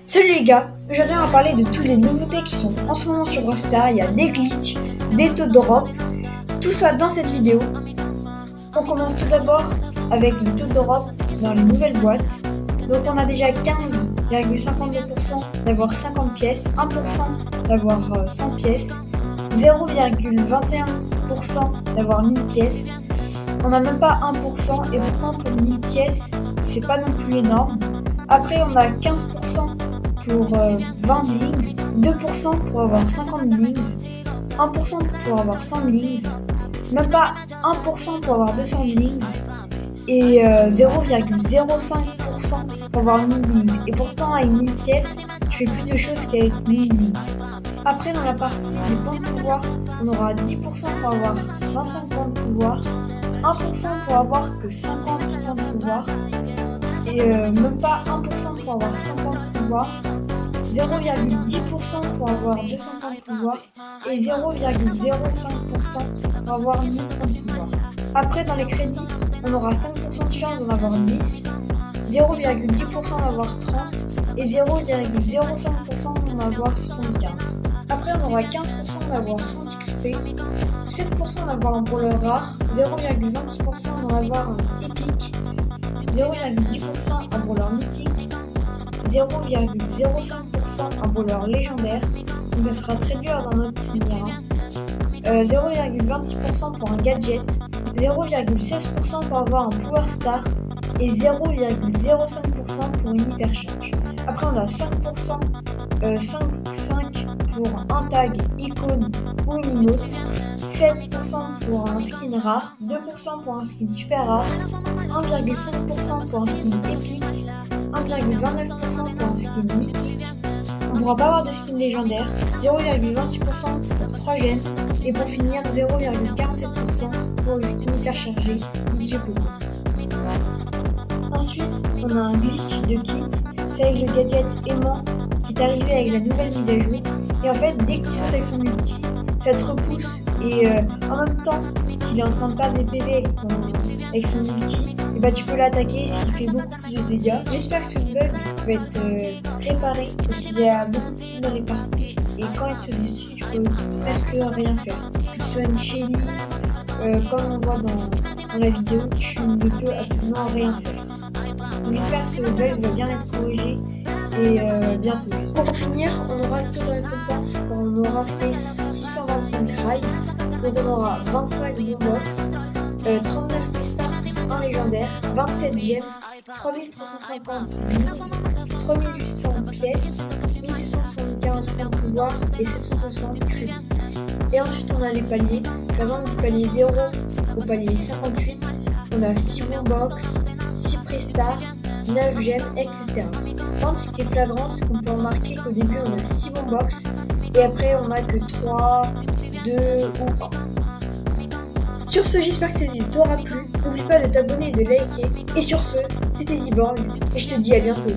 Salut les gars, aujourd'hui on va parler de toutes les nouveautés qui sont en ce moment sur Brawl Stars. Il y a des glitches, des taux de drop, tout ça dans cette vidéo. On commence tout d'abord avec le taux de drop dans les nouvelles boîtes. Donc on a déjà 15,52% d'avoir 50 pièces, 1% d'avoir 100 pièces, 0,21% d'avoir 1000 pièces. On n'a même pas 1% et pourtant pour 1000 pièces, c'est pas non plus énorme. Après on a 15% pour 20 blinks, 2% pour avoir 50 blinks, 1% pour avoir 100 blinks, même pas 1% pour avoir 200 blinks et 0,05% pour avoir 1000 blinks. Et pourtant avec 1000 pièces, je fais plus de choses qu'avec 1000 blinks. Après dans la partie des points de pouvoir, on aura 10% pour avoir 25 points de pouvoir, 1% pour avoir que 50 points de pouvoir, et même pas 1% pour avoir 100 points de pouvoir, 0,10% pour avoir 200 points de pouvoir et 0,05% pour avoir 1000 points de pouvoir. Après dans les crédits, on aura 5% de chance d'en avoir 10, 0,10% d'en avoir 30 et 0,05% d'en avoir 75. Après on aura 15% d'avoir 100 XP, 7% d'avoir un brawler rare, 0,26% d'en avoir un épique, 0,10% un brawler mythique, 0,05% un brawler légendaire, donc ça sera très dur d'en obtenir un, 0,26% pour un gadget, 0,16% pour avoir un power star et 0,05% pour une hypercharge. Après on a 5%, 5 pour un tag, icône ou une emote, 7% pour un skin rare, 2% pour un skin super rare, 1,5% pour un skin épique, 1,29% pour un skin mythique. On ne pourra pas avoir de skin légendaire, 0,26% pour 3 gemmes et pour finir 0,47% pour le skin hyperchargé DJ Poco. Ensuite, on a un glitch de kit, c'est avec le gadget aimant qui est arrivé avec la nouvelle mise à jour. Et en fait, dès que tu sautes avec son ulti, ça te repousse et en même temps qu'il est en train de perdre des PV avec son ulti, et bah tu peux l'attaquer ce qui fait beaucoup plus de dégâts. J'espère que ce bug va être réparé parce qu'il y a beaucoup de kills dans les parties et quand il te saute dessus, tu peux presque rien faire. Que tu sois une Shelly, comme on voit dans la vidéo, tu ne peux absolument rien faire. J'espère que ce bug va bien être corrigé et bientôt. Pour finir, on aura le taux de récompense quand on aura fait 625 rails. Donc on aura 25 boombox, 39 pistars plus 1 légendaire, 27 gemmes, 3350 blinks, 3800 pièces, 1675 points de pouvoir et 760 crédits. Et ensuite on a les paliers. Par exemple du palier 0 au palier 58, on a 6 boombox, 6 prestars, 9 gemmes, etc. Par contre, ce qui est flagrant, c'est qu'on peut remarquer qu'au début on a 6 boombox et après on a que 3, 2 ou 1. Sur ce, j'espère que cette vidéo t'aura plu. N'oublie pas de t'abonner et de liker. Et sur ce, c'était Ziborg et je te dis à bientôt.